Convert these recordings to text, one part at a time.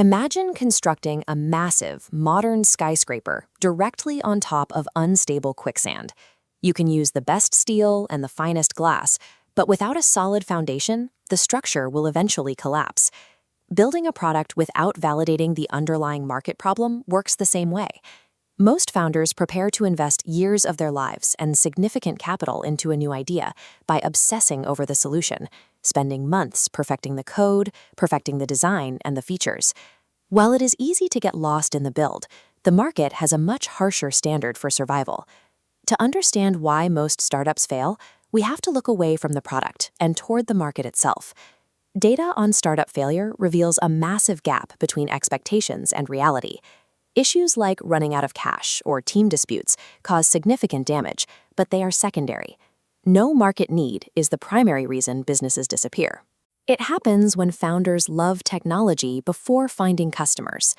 Imagine constructing a massive, modern skyscraper directly on top of unstable quicksand. You can use the best steel and the finest glass, but without a solid foundation, the structure will eventually collapse. Building a product without validating the underlying market problem works the same way. Most founders prepare to invest years of their lives and significant capital into a new idea by obsessing over the solution, spending months perfecting the code, perfecting the design, and the features. While it is easy to get lost in the build, the market has a much harsher standard for survival. To understand why most startups fail, we have to look away from the product and toward the market itself. Data on startup failure reveals a massive gap between expectations and reality. Issues like running out of cash or team disputes cause significant damage, but they are secondary. No market need is the primary reason businesses disappear. It happens when founders love technology before finding customers.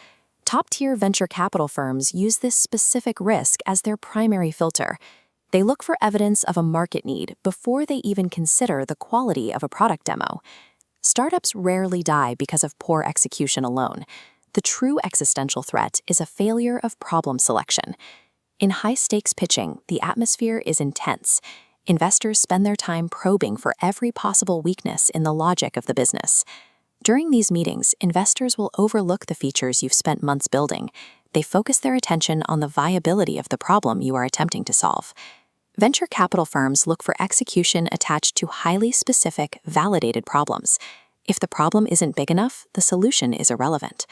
Top-tier venture capital firms use this specific risk as their primary filter. They look for evidence of a market need before they even consider the quality of a product demo. Startups rarely die because of poor execution alone. The true existential threat is a failure of problem selection. In high-stakes pitching, the atmosphere is intense. Investors spend their time probing for every possible weakness in the logic of the business. During these meetings, investors will overlook the features you've spent months building. They focus their attention on the viability of the problem you are attempting to solve. Venture capital firms look for execution attached to highly specific, validated problems. If the problem isn't big enough, the solution is irrelevant.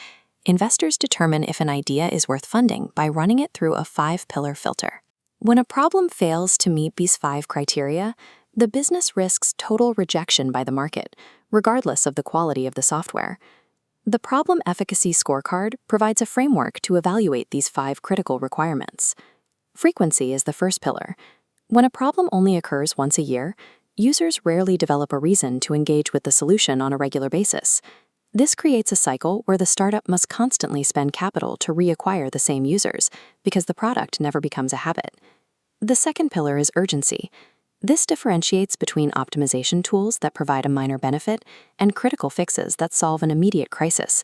Investors determine if an idea is worth funding by running it through a 5-pillar filter. When a problem fails to meet these 5 criteria, the business risks total rejection by the market, regardless of the quality of the software. The Problem Efficacy Scorecard provides a framework to evaluate these 5 critical requirements. Frequency is the first pillar. When a problem only occurs once a year, users rarely develop a reason to engage with the solution on a regular basis. This creates a cycle where the startup must constantly spend capital to reacquire the same users because the product never becomes a habit. The second pillar is urgency. This differentiates between optimization tools that provide a minor benefit and critical fixes that solve an immediate crisis.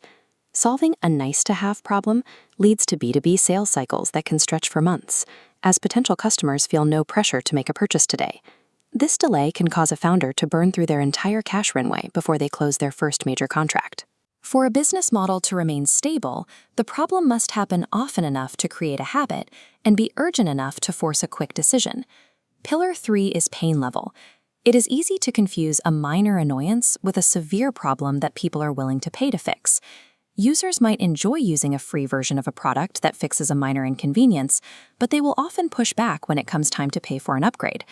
Solving a nice-to-have problem leads to B2B sales cycles that can stretch for months, as potential customers feel no pressure to make a purchase today. This delay can cause a founder to burn through their entire cash runway before they close their first major contract. For a business model to remain stable, the problem must happen often enough to create a habit and be urgent enough to force a quick decision. Pillar 3 is pain level. It is easy to confuse a minor annoyance with a severe problem that people are willing to pay to fix. Users might enjoy using a free version of a product that fixes a minor inconvenience, but they will often push back when it comes time to pay for an upgrade.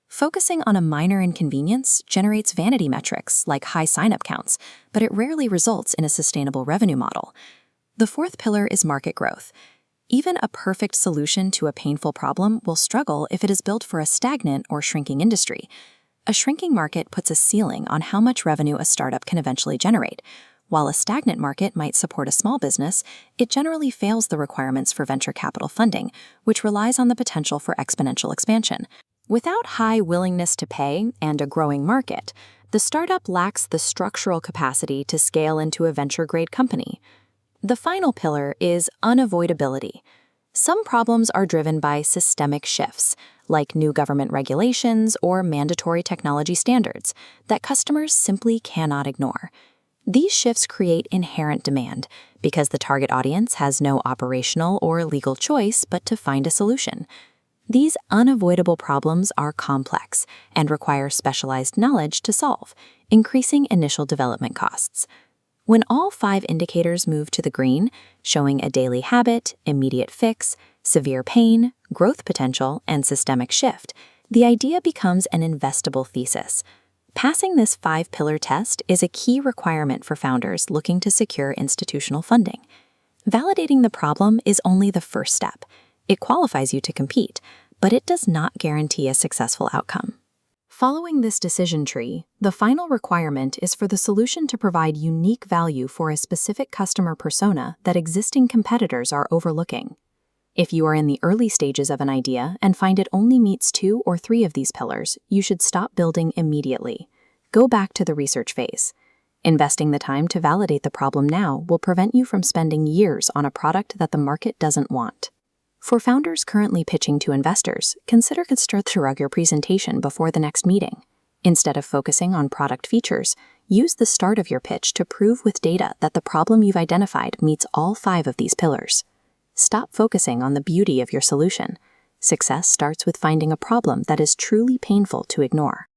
Focusing on a minor inconvenience generates vanity metrics like high sign-up counts, but it rarely results in a sustainable revenue model. The fourth pillar is market growth. Even a perfect solution to a painful problem will struggle if it is built for a stagnant or shrinking industry. A shrinking market puts a ceiling on how much revenue a startup can eventually generate. While a stagnant market might support a small business, it generally fails the requirements for venture capital funding, which relies on the potential for exponential expansion. Without high willingness to pay and a growing market, the startup lacks the structural capacity to scale into a venture-grade company. The final pillar is unavoidability. Some problems are driven by systemic shifts, like new government regulations or mandatory technology standards, that customers simply cannot ignore. These shifts create inherent demand because the target audience has no operational or legal choice but to find a solution. These unavoidable problems are complex and require specialized knowledge to solve, increasing initial development costs. When all 5 indicators move to the green, showing a daily habit, immediate fix, severe pain, growth potential, and systemic shift, the idea becomes an investable thesis. Passing this 5-pillar test is a key requirement for founders looking to secure institutional funding. Validating the problem is only the first step. It qualifies you to compete, but it does not guarantee a successful outcome. Following this decision tree, the final requirement is for the solution to provide unique value for a specific customer persona that existing competitors are overlooking. If you are in the early stages of an idea and find it only meets 2 or 3 of these pillars, you should stop building immediately. Go back to the research phase. Investing the time to validate the problem now will prevent you from spending years on a product that the market doesn't want. For founders currently pitching to investors, consider structuring your presentation before the next meeting. Instead of focusing on product features, use the start of your pitch to prove with data that the problem you've identified meets all 5 of these pillars. Stop focusing on the beauty of your solution. Success starts with finding a problem that is truly painful to ignore.